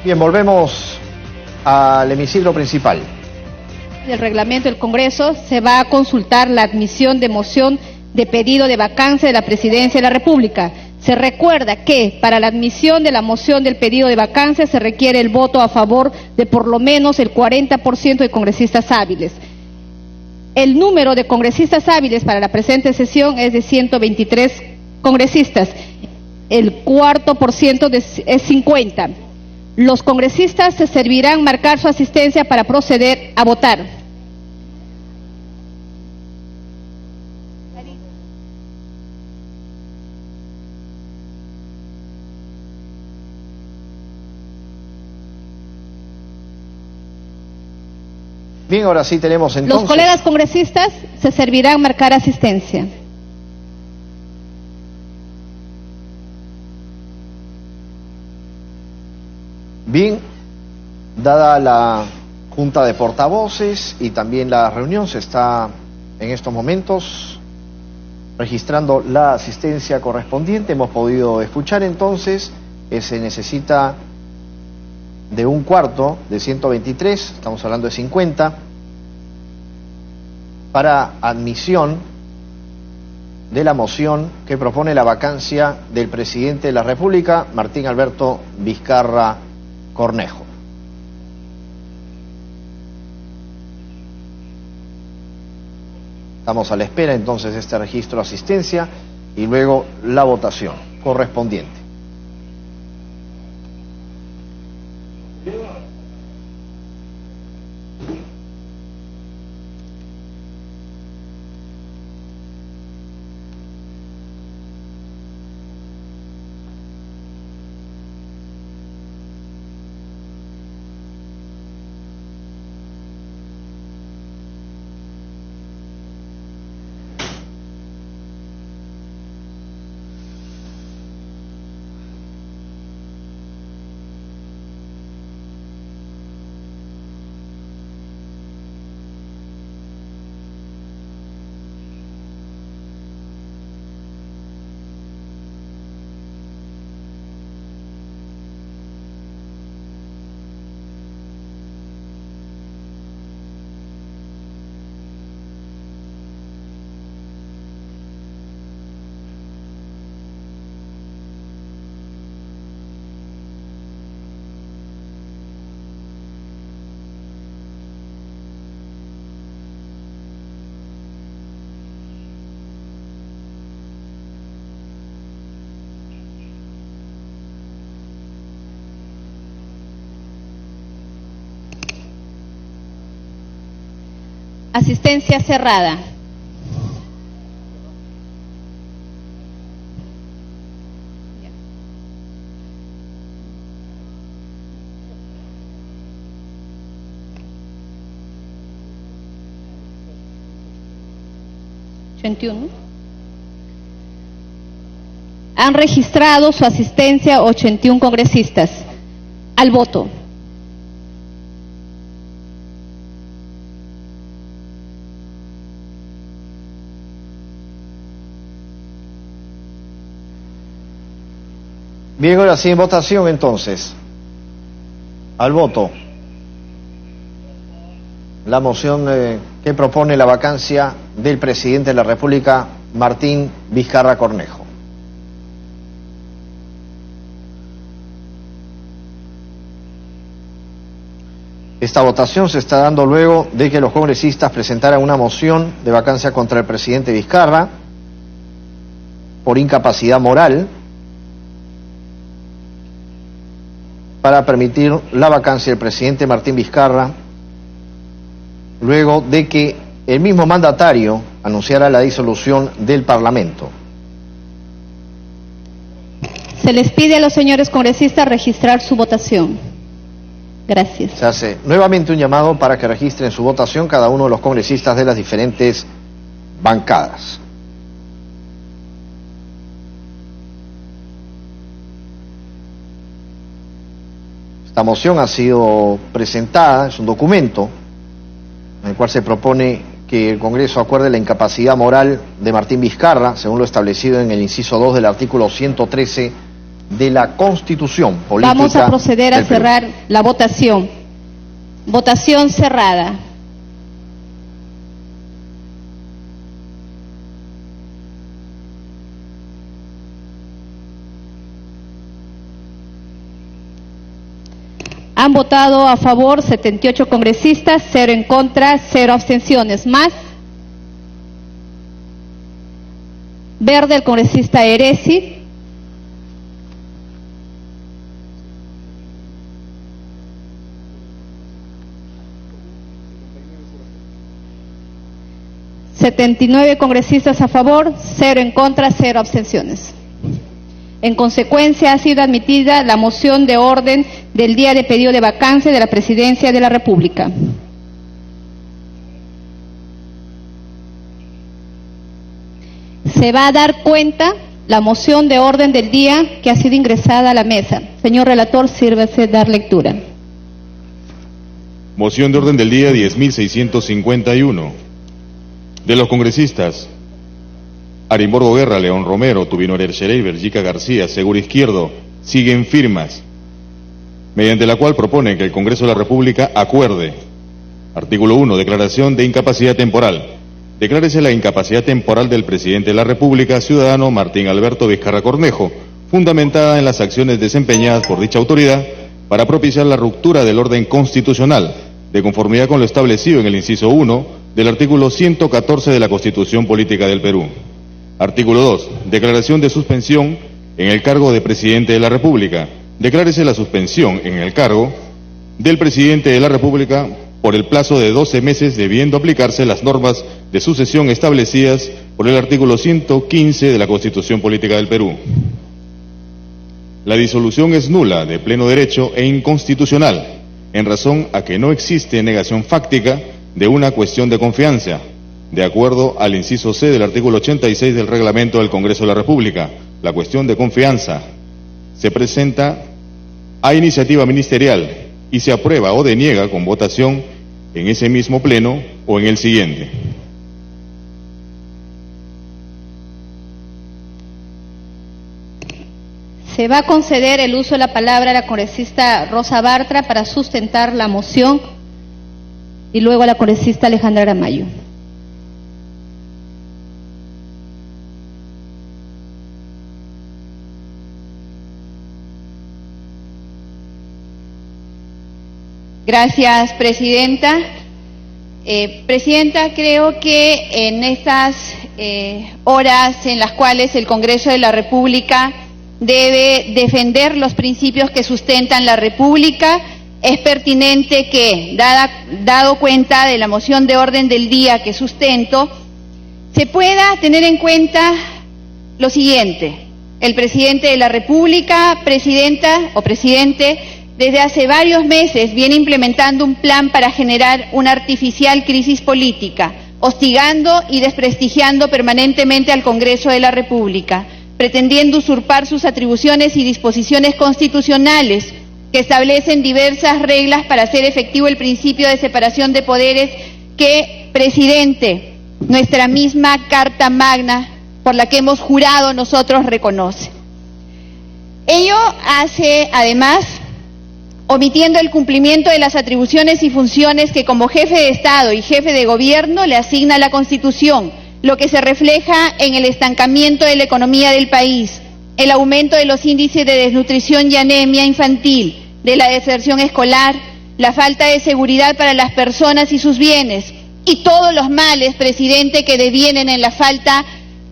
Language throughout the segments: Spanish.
Bien, volvemos al hemiciclo principal. Del reglamento del Congreso se va a consultar la admisión de moción de pedido de vacancia de la Presidencia de la República. Se recuerda que para la admisión de la moción del pedido de vacancia se requiere el voto a favor de por lo menos el 40% de congresistas hábiles. El número de congresistas hábiles para la presente sesión es de 123 congresistas. El cuarto por ciento es 50. Los congresistas se servirán marcar su asistencia para proceder a votar. Bien, ahora sí tenemos entonces... Los colegas congresistas se servirán marcar asistencia. Bien, dada la Junta de Portavoces y también la reunión, se está en estos momentos registrando la asistencia correspondiente. Hemos podido escuchar entonces que se necesita de un cuarto de 123, estamos hablando de 50, para admisión de la moción que propone la vacancia del presidente de la República, Martín Alberto Vizcarra Cornejo. Estamos a la espera entonces de este registro de asistencia y luego la votación correspondiente. Asistencia cerrada. Han registrado su asistencia 81 congresistas. Al voto. Bien, ahora sí, en votación entonces. Al voto. La moción que propone la vacancia del presidente de la República, Martín Vizcarra Cornejo. Esta votación se está dando luego de que los congresistas presentaran una moción de vacancia contra el presidente Vizcarra por incapacidad moral, para permitir la vacancia del presidente Martín Vizcarra, luego de que el mismo mandatario anunciara la disolución del Parlamento. Se les pide a los señores congresistas registrar su votación. Gracias. Se hace nuevamente un llamado para que registren su votación cada uno de los congresistas de las diferentes bancadas. Esta moción ha sido presentada, es un documento en el cual se propone que el Congreso acuerde la incapacidad moral de Martín Vizcarra, según lo establecido en el inciso 2 del artículo 113 de la Constitución Política. Vamos a proceder a del Perú. cerrar la votación. Votación cerrada. Han votado a favor 78 congresistas, 0 en contra, 0 abstenciones. ¿Más? Verde, el congresista Eresi. ...79 congresistas a favor, 0 en contra, 0 abstenciones. En consecuencia, ha sido admitida la moción de orden del día de pedido de vacancia de la Presidencia de la República. Se va a dar cuenta la moción de orden del día que ha sido ingresada a la mesa. Señor relator, sírvase dar lectura. Moción de orden del día 10.651. De los congresistas Arimborgo Guerra, León Romero, Tubino Ercherey, Bergica García, Seguro Izquierdo, siguen firmas, mediante la cual proponen que el Congreso de la República acuerde. Artículo 1. Declaración de incapacidad temporal. Declárese la incapacidad temporal del Presidente de la República, ciudadano Martín Alberto Vizcarra Cornejo, fundamentada en las acciones desempeñadas por dicha autoridad para propiciar la ruptura del orden constitucional, de conformidad con lo establecido en el inciso 1 del artículo 114 de la Constitución Política del Perú. Artículo 2. Declaración de suspensión en el cargo de Presidente de la República. Declárese la suspensión en el cargo del Presidente de la República por el plazo de 12 meses, debiendo aplicarse las normas de sucesión establecidas por el artículo 115 de la Constitución Política del Perú. La disolución es nula, de pleno derecho e inconstitucional, en razón a que no existe negación fáctica de una cuestión de confianza, de acuerdo al inciso C del artículo 86 del Reglamento del Congreso de la República. La cuestión de confianza se presenta a iniciativa ministerial y se aprueba o deniega con votación en ese mismo pleno o en el siguiente. Se va a conceder el uso de la palabra a la congresista Rosa Bartra para sustentar la moción y luego a la congresista Alejandra Aramayo. Gracias, Presidenta. Presidenta, creo que en estas horas en las cuales el Congreso de la República debe defender los principios que sustentan la República, es pertinente que, dado cuenta de la moción de orden del día que sustento, se pueda tener en cuenta lo siguiente. El Presidente de la República, Presidenta o Presidente, desde hace varios meses viene implementando un plan para generar una artificial crisis política, hostigando y desprestigiando permanentemente al Congreso de la República, pretendiendo usurpar sus atribuciones y disposiciones constitucionales que establecen diversas reglas para hacer efectivo el principio de separación de poderes que, Presidente, nuestra misma Carta Magna, por la que hemos jurado nosotros, reconoce. Ello hace, además, omitiendo el cumplimiento de las atribuciones y funciones que como jefe de Estado y jefe de Gobierno le asigna la Constitución, lo que se refleja en el estancamiento de la economía del país, el aumento de los índices de desnutrición y anemia infantil, de la deserción escolar, la falta de seguridad para las personas y sus bienes, y todos los males, Presidente, que devienen en la falta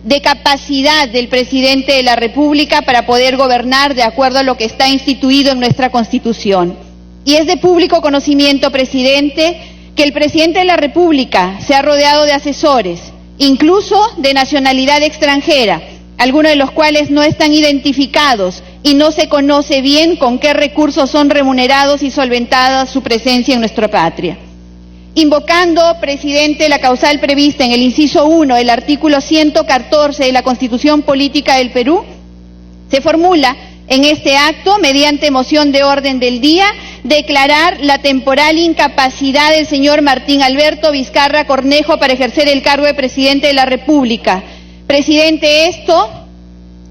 de capacidad del Presidente de la República para poder gobernar de acuerdo a lo que está instituido en nuestra Constitución. Y es de público conocimiento, Presidente, que el Presidente de la República se ha rodeado de asesores, incluso de nacionalidad extranjera, algunos de los cuales no están identificados y no se conoce bien con qué recursos son remunerados y solventada su presencia en nuestra patria. Invocando, Presidente, la causal prevista en el inciso 1 del artículo 114 de la Constitución Política del Perú, se formula en este acto, mediante moción de orden del día, declarar la temporal incapacidad del señor Martín Alberto Vizcarra Cornejo para ejercer el cargo de Presidente de la República. Presidente, esto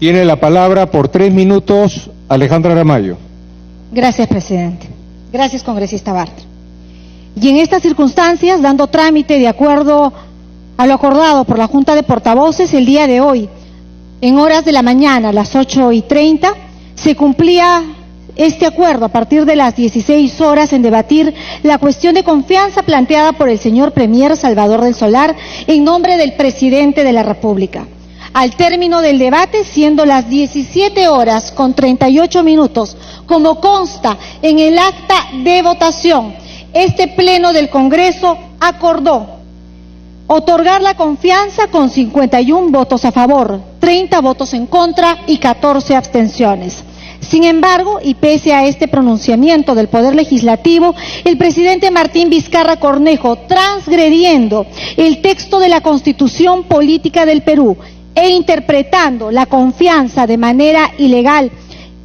Tiene la palabra por 3 minutos Alejandra Aramayo. Gracias, presidente. Gracias, congresista Bartra. Y en estas circunstancias, dando trámite de acuerdo a lo acordado por la Junta de Portavoces, el día de hoy, en horas de la mañana, a las 8:30, se cumplía este acuerdo a partir de las 16 horas en debatir la cuestión de confianza planteada por el señor Premier Salvador del Solar en nombre del presidente de la República. Al término del debate, siendo las 17:38, como consta en el acta de votación, este pleno del Congreso acordó otorgar la confianza con 51 votos a favor, 30 votos en contra y 14 abstenciones. Sin embargo, y pese a este pronunciamiento del Poder Legislativo, el presidente Martín Vizcarra Cornejo, transgrediendo el texto de la Constitución Política del Perú e interpretando la confianza de manera ilegal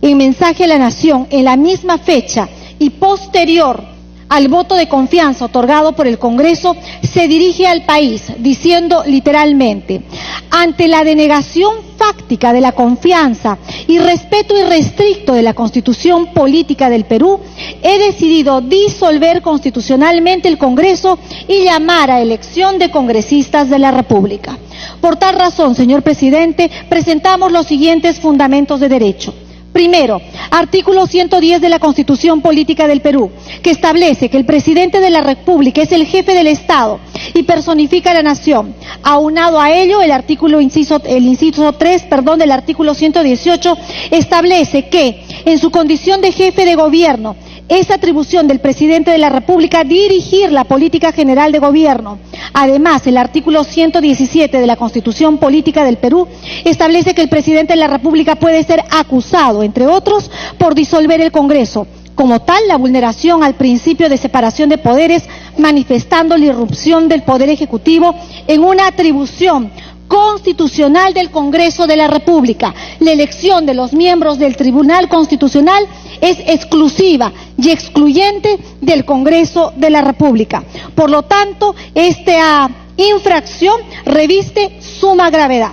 en mensaje a la Nación en la misma fecha y posterior al voto de confianza otorgado por el Congreso, se dirige al país diciendo literalmente: ante la denegación fáctica de la confianza y respeto irrestricto de la Constitución Política del Perú, he decidido disolver constitucionalmente el Congreso y llamar a elección de congresistas de la República. Por tal razón, señor presidente, presentamos los siguientes fundamentos de derecho. Primero, artículo 110 de la Constitución Política del Perú, que establece que el presidente de la República es el jefe del Estado y personifica a la nación. Aunado a ello, el inciso 3 del artículo 118 establece que, en su condición de jefe de gobierno, es atribución del presidente de la República dirigir la política general de gobierno. Además, el artículo 117 de la Constitución Política del Perú establece que el presidente de la República puede ser acusado, entre otros, por disolver el Congreso. Como tal, la vulneración al principio de separación de poderes, manifestando la irrupción del Poder Ejecutivo en una atribución constitucional del Congreso de la República. La elección de los miembros del Tribunal Constitucional es exclusiva y excluyente del Congreso de la República. Por lo tanto, esta infracción reviste suma gravedad.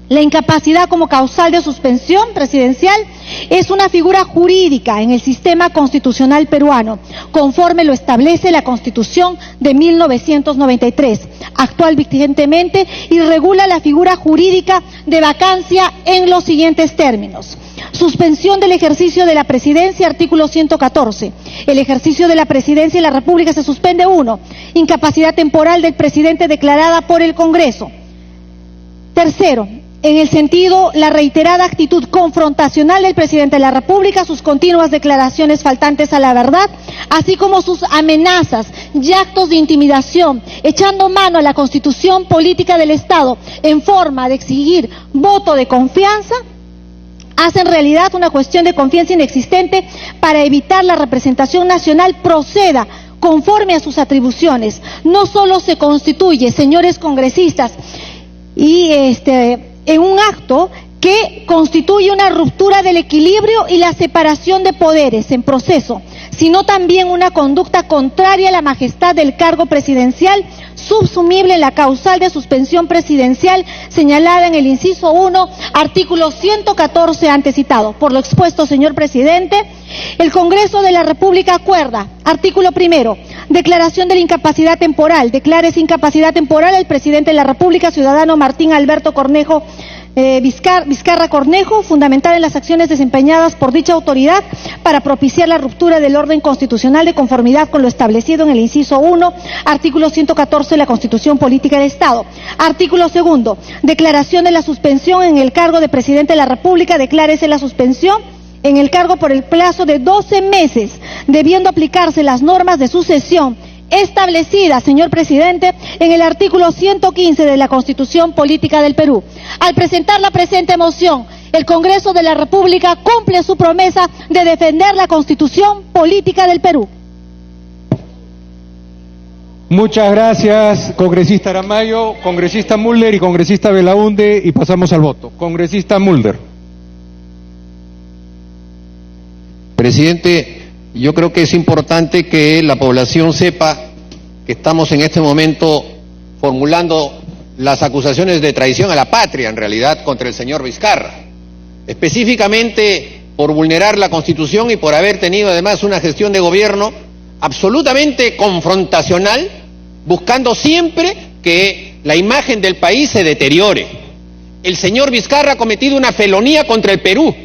La incapacidad como causal de suspensión presidencial es una figura jurídica en el sistema constitucional peruano, conforme lo establece la Constitución de 1993, actual vigentemente, y regula la figura jurídica de vacancia en los siguientes términos. Suspensión del ejercicio de la presidencia, artículo 114. El ejercicio de la presidencia de la República se suspende. 1. Incapacidad temporal del presidente declarada por el Congreso. Tercero, en el sentido, la reiterada actitud confrontacional del presidente de la República, sus continuas declaraciones faltantes a la verdad, así como sus amenazas y actos de intimidación, echando mano a la Constitución Política del Estado en forma de exigir voto de confianza, hacen realidad una cuestión de confianza inexistente para evitar la representación nacional proceda conforme a sus atribuciones. No solo se constituye, señores congresistas, y en un acto que constituye una ruptura del equilibrio y la separación de poderes en proceso, sino también una conducta contraria a la majestad del cargo presidencial, subsumible en la causal de suspensión presidencial señalada en el inciso 1, artículo 114 antes citado. Por lo expuesto, señor presidente, el Congreso de la República acuerda, artículo primero, declaración de la incapacidad temporal. Declárese incapacidad temporal el presidente de la República, ciudadano Martín Alberto Cornejo Vizcarra Cornejo, fundamental en las acciones desempeñadas por dicha autoridad para propiciar la ruptura del orden constitucional de conformidad con lo establecido en el inciso 1, artículo 114 de la Constitución Política del Estado. Artículo segundo, declaración de la suspensión en el cargo de presidente de la República. Declárese la suspensión en el cargo por el plazo de 12 meses, debiendo aplicarse las normas de sucesión establecidas, señor presidente, en el artículo 115 de la Constitución Política del Perú. Al presentar la presente moción, el Congreso de la República cumple su promesa de defender la Constitución Política del Perú. Muchas gracias, congresista Aramayo, congresista Mulder y congresista Belaunde, y pasamos al voto. Congresista Mulder. Presidente, yo creo que es importante que la población sepa que estamos en este momento formulando las acusaciones de traición a la patria, en realidad, contra el señor Vizcarra. específicamente por vulnerar la Constitución y por haber tenido además una gestión de gobierno absolutamente confrontacional, buscando siempre que la imagen del país se deteriore. El señor Vizcarra ha cometido una felonía contra el Perú,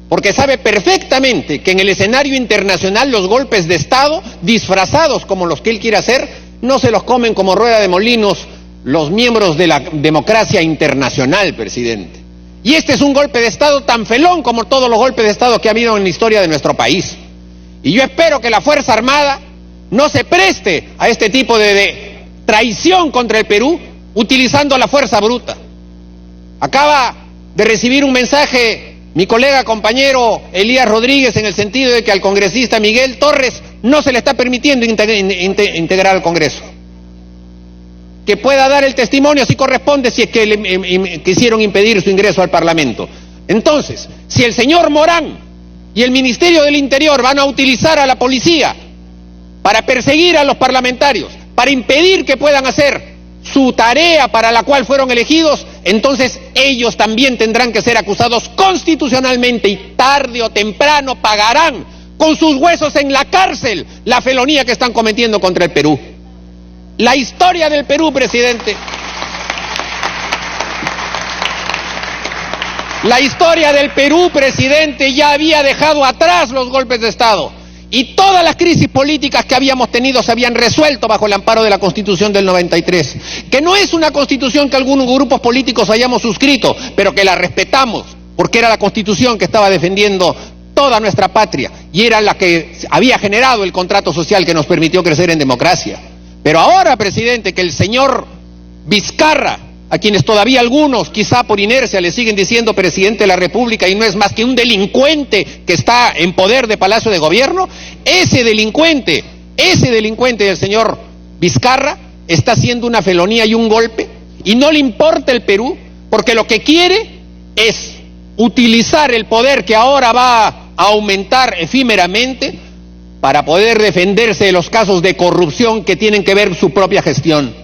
porque sabe perfectamente que en el escenario internacional los golpes de Estado, disfrazados como los que él quiere hacer, no se los comen como rueda de molinos los miembros de la democracia internacional, presidente. Y este es un golpe de Estado tan felón como todos los golpes de Estado que ha habido en la historia de nuestro país. Y yo espero que la Fuerza Armada no se preste a este tipo de traición contra el Perú utilizando la fuerza bruta. Acaba de recibir un mensaje mi colega compañero Elías Rodríguez en el sentido de que al congresista Miguel Torres no se le está permitiendo integrar al Congreso. Que pueda dar el testimonio si corresponde, si es que le quisieron impedir su ingreso al Parlamento. Entonces, si el señor Morán y el Ministerio del Interior van a utilizar a la policía para perseguir a los parlamentarios, para impedir que puedan hacer su tarea para la cual fueron elegidos, entonces ellos también tendrán que ser acusados constitucionalmente y tarde o temprano pagarán con sus huesos en la cárcel la felonía que están cometiendo contra el Perú. La historia del Perú, presidente. La historia del Perú, presidente, ya había dejado atrás los golpes de Estado. Y todas las crisis políticas que habíamos tenido se habían resuelto bajo el amparo de la Constitución del 93, que no es una Constitución que algunos grupos políticos hayamos suscrito, pero que la respetamos, porque era la Constitución que estaba defendiendo toda nuestra patria, y era la que había generado el contrato social que nos permitió crecer en democracia. Pero ahora, presidente, que el señor Vizcarra, a quienes todavía algunos, quizá por inercia, le siguen diciendo presidente de la República y no es más que un delincuente que está en poder de Palacio de Gobierno, ese delincuente del señor Vizcarra está haciendo una felonía y un golpe y no le importa el Perú, porque lo que quiere es utilizar el poder que ahora va a aumentar efímeramente para poder defenderse de los casos de corrupción que tienen que ver su propia gestión.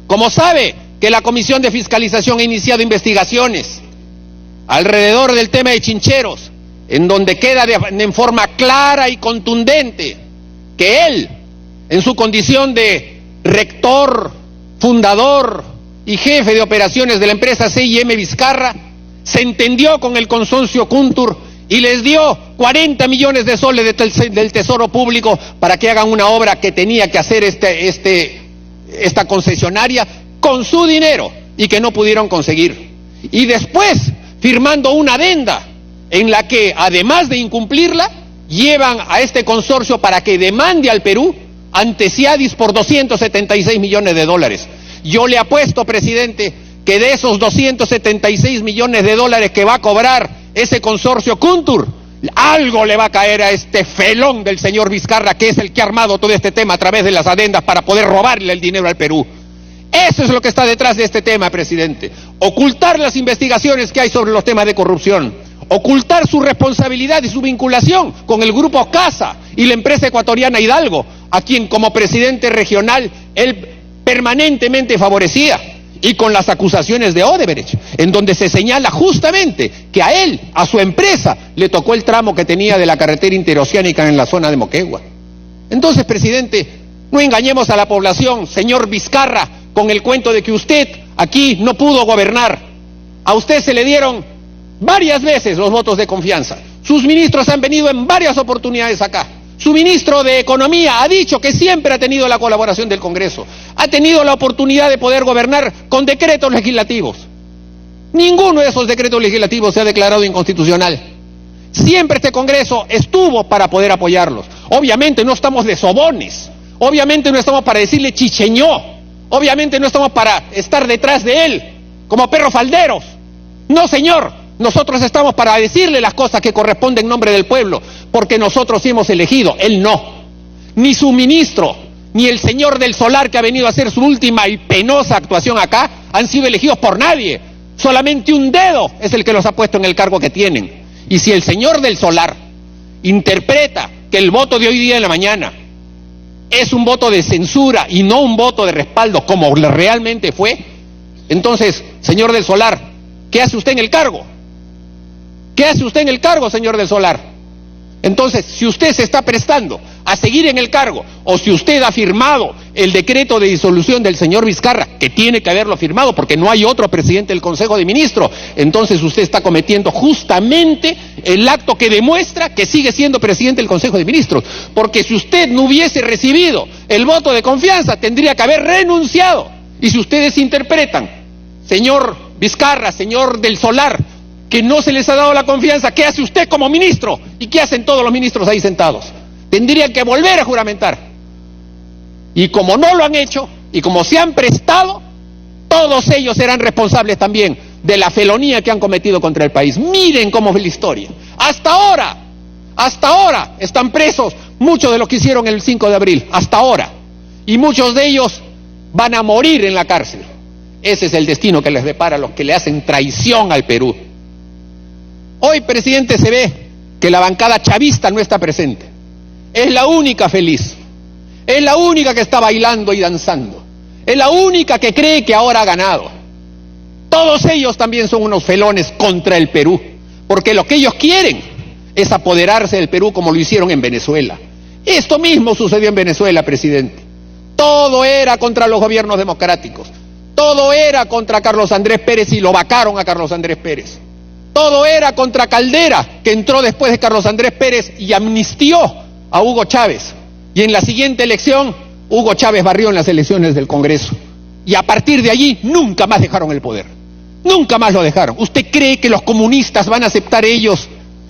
Como sabe que la Comisión de Fiscalización ha iniciado investigaciones alrededor del tema de Chincheros, en donde queda en forma clara y contundente que él, en su condición de rector, fundador y jefe de operaciones de la empresa C&M Vizcarra, se entendió con el consorcio Kuntur y les dio 40 millones de soles del Tesoro Público para que hagan una obra que tenía que hacer esta concesionaria con su dinero y que no pudieron conseguir. Y después, firmando una adenda en la que, además de incumplirla, llevan a este consorcio para que demande al Perú ante Ciadis por 276 millones de dólares. Yo le apuesto, presidente, que de esos 276 millones de dólares que va a cobrar ese consorcio Kuntur, algo le va a caer a este felón del señor Vizcarra, que es el que ha armado todo este tema a través de las adendas para poder robarle el dinero al Perú. Eso es lo que está detrás de este tema, presidente. Ocultar las investigaciones que hay sobre los temas de corrupción, ocultar su responsabilidad y su vinculación con el grupo Casa y la empresa ecuatoriana Hidalgo, a quien como presidente regional él permanentemente favorecía, y con las acusaciones de Odebrecht, en donde se señala justamente que a él, a su empresa, le tocó el tramo que tenía de la carretera interoceánica en la zona de Moquegua. Entonces, presidente, no engañemos a la población, señor Vizcarra, con el cuento de que usted aquí no pudo gobernar. A usted se le dieron varias veces los votos de confianza. Sus ministros han venido en varias oportunidades acá. Su ministro de Economía ha dicho que siempre ha tenido la colaboración del Congreso. Ha tenido la oportunidad de poder gobernar con decretos legislativos. Ninguno de esos decretos legislativos se ha declarado inconstitucional. Siempre este Congreso estuvo para poder apoyarlos. Obviamente no estamos de sobones. Obviamente no estamos para decirle chicheñó. Obviamente no estamos para estar detrás de él como perros falderos. No, señor. Nosotros estamos para decirle las cosas que corresponden en nombre del pueblo, porque nosotros sí hemos elegido, él no. Ni su ministro, ni el señor del Solar que ha venido a hacer su última y penosa actuación acá, han sido elegidos por nadie. Solamente un dedo es el que los ha puesto en el cargo que tienen. Y si el señor del Solar interpreta que el voto de hoy día en la mañana es un voto de censura y no un voto de respaldo como realmente fue, entonces, señor del Solar, ¿qué hace usted en el cargo? ¿Qué hace usted en el cargo, señor del Solar? Entonces, si usted se está prestando a seguir en el cargo, o si usted ha firmado el decreto de disolución del señor Vizcarra, que tiene que haberlo firmado porque no hay otro presidente del Consejo de Ministros, entonces usted está cometiendo justamente el acto que demuestra que sigue siendo presidente del Consejo de Ministros. Porque si usted no hubiese recibido el voto de confianza, tendría que haber renunciado. Y si ustedes interpretan, señor Vizcarra, señor del Solar, que no se les ha dado la confianza, ¿qué hace usted como ministro? ¿Y qué hacen todos los ministros ahí sentados? Tendrían que volver a juramentar. Y como no lo han hecho, y como se han prestado, todos ellos serán responsables también de la felonía que han cometido contra el país. Miren cómo es la historia. Hasta ahora están presos muchos de los que hicieron el 5 de abril, hasta ahora. Y muchos de ellos van a morir en la cárcel. Ese es el destino que les depara a los que le hacen traición al Perú. Hoy, presidente, se ve que la bancada chavista no está presente. Es la única feliz. Es la única que está bailando y danzando. Es la única que cree que ahora ha ganado. Todos ellos también son unos felones contra el Perú. Porque lo que ellos quieren es apoderarse del Perú como lo hicieron en Venezuela. Esto mismo sucedió en Venezuela, presidente. Todo era contra los gobiernos democráticos. Todo era contra Carlos Andrés Pérez y lo vacaron a Carlos Andrés Pérez. Todo era contra Caldera, que entró después de Carlos Andrés Pérez y amnistió a Hugo Chávez. Y en la siguiente elección, Hugo Chávez barrió en las elecciones del Congreso. Y a partir de allí, nunca más dejaron el poder. Nunca más lo dejaron. ¿Usted cree que los comunistas van a aceptar ellos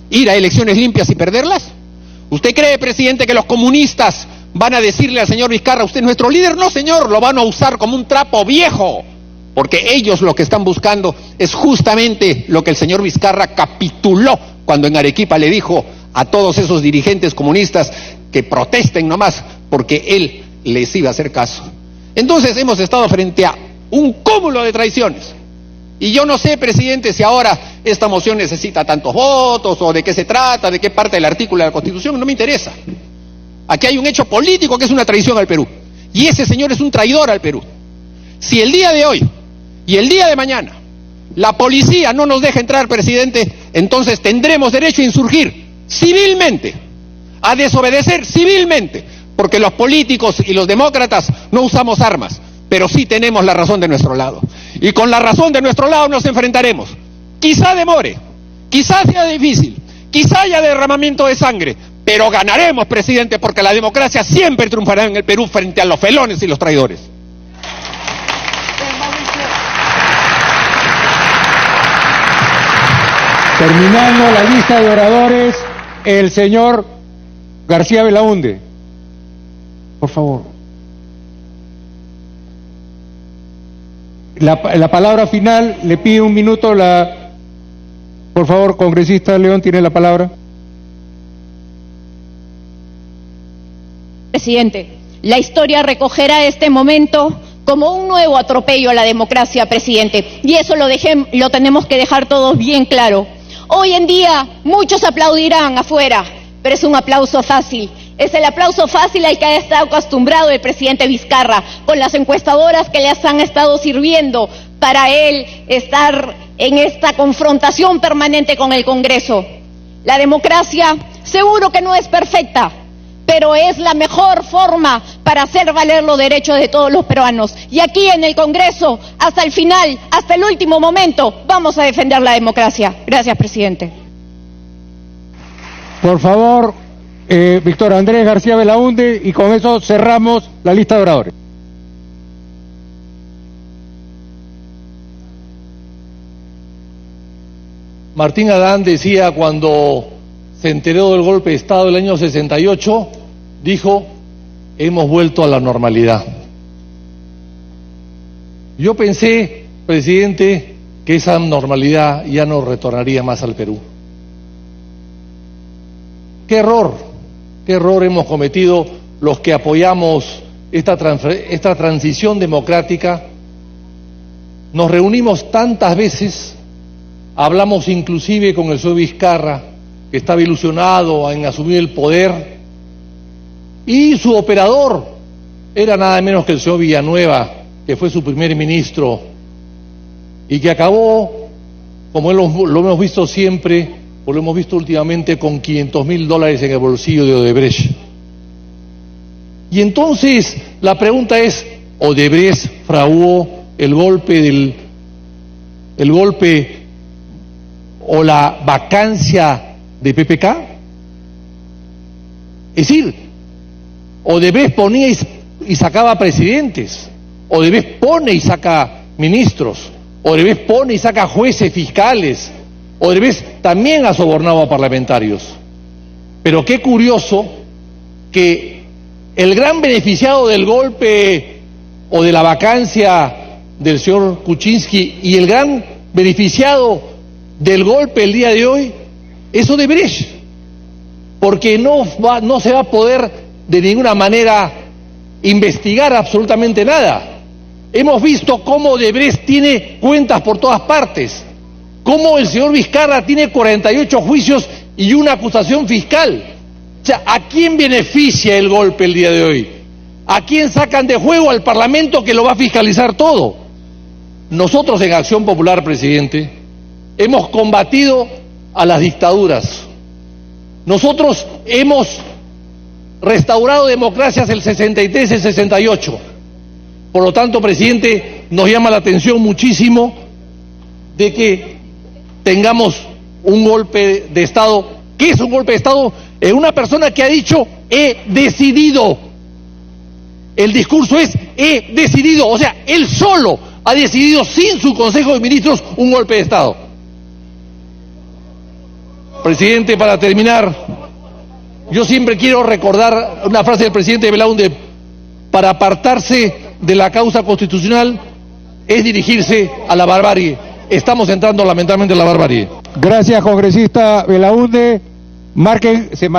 ir a elecciones limpias y perderlas? ¿Usted cree, presidente, que los comunistas van a decirle al señor Vizcarra, usted es nuestro líder? No, señor, lo van a usar como un trapo viejo. Porque ellos lo que están buscando es justamente lo que el señor Vizcarra capituló cuando en Arequipa le dijo a todos esos dirigentes comunistas que protesten nomás porque él les iba a hacer caso. Entonces hemos estado frente a un cúmulo de traiciones. Y yo no sé, presidente, si ahora esta moción necesita tantos votos o de qué se trata, de qué parte del artículo de la Constitución, no me interesa. Aquí hay un hecho político que es una traición al Perú. Y ese señor es un traidor al Perú. Si el día de hoy y el día de mañana la policía no nos deja entrar, presidente, entonces tendremos derecho a insurgir civilmente, a desobedecer civilmente, porque los políticos y los demócratas no usamos armas, pero sí tenemos la razón de nuestro lado. Y con la razón de nuestro lado nos enfrentaremos. Quizá demore, quizá sea difícil, quizá haya derramamiento de sangre, pero ganaremos, presidente, porque la democracia siempre triunfará en el Perú frente a los felones y los traidores. Terminando la lista de oradores, el señor García Belaúnde. Por favor. La palabra final, le pido un minuto Por favor, congresista León, tiene la palabra. Presidente, la historia recogerá este momento como un nuevo atropello a la democracia, presidente, y eso lo tenemos que dejar todos bien claro. Hoy en día muchos aplaudirán afuera, pero es un aplauso fácil. Es el aplauso fácil al que ha estado acostumbrado el presidente Vizcarra, con las encuestadoras que les han estado sirviendo para él estar en esta confrontación permanente con el Congreso. La democracia seguro que no es perfecta, pero es la mejor forma para hacer valer los derechos de todos los peruanos. Y aquí en el Congreso, hasta el final, hasta el último momento, vamos a defender la democracia. Gracias, presidente. Por favor, Víctor Andrés García Belaúnde, y con eso cerramos la lista de oradores. Martín Adán decía cuando se enteró del golpe de Estado del año 68, dijo, hemos vuelto a la normalidad. Yo pensé, presidente, que esa normalidad ya no retornaría más al Perú. Qué error hemos cometido los que apoyamos esta transición democrática. Nos reunimos tantas veces, hablamos inclusive con el señor Vizcarra, que estaba ilusionado en asumir el poder, y su operador era nada menos que el señor Villanueva, que fue su primer ministro, y que acabó, como lo hemos visto siempre, pues lo hemos visto últimamente con $500.000 en el bolsillo de Odebrecht. Y entonces la pregunta es, ¿Odebrecht fraguó el golpe o la vacancia de PPK? Es decir, Odebrecht ponía y sacaba presidentes, Odebrecht pone y saca ministros, Odebrecht pone y saca jueces, fiscales, Odebrecht también ha sobornado a parlamentarios. Pero qué curioso que el gran beneficiado del golpe o de la vacancia del señor Kuczynski y el gran beneficiado del golpe el día de hoy es Odebrecht, porque no se va a poder de ninguna manera investigar absolutamente nada. Hemos visto cómo Odebrecht tiene cuentas por todas partes, cómo el señor Vizcarra tiene 48 juicios y una acusación fiscal. O sea, ¿a quién beneficia el golpe el día de hoy? ¿A quién sacan de juego? Al Parlamento, que lo va a fiscalizar todo. Nosotros en Acción Popular, presidente, hemos combatido a las dictaduras. Nosotros hemos restaurado democracias el 63 y el 68. Por lo tanto, presidente, nos llama la atención muchísimo de que tengamos un golpe de Estado. ¿Qué es un golpe de Estado? En una persona que ha dicho, he decidido. El discurso es, he decidido. O sea, él solo ha decidido, sin su Consejo de Ministros, un golpe de Estado. Presidente, para terminar, yo siempre quiero recordar una frase del presidente Belaúnde: para apartarse de la causa constitucional es dirigirse a la barbarie. Estamos entrando lamentablemente en la barbarie. Gracias, congresista Belaúnde. Se marca.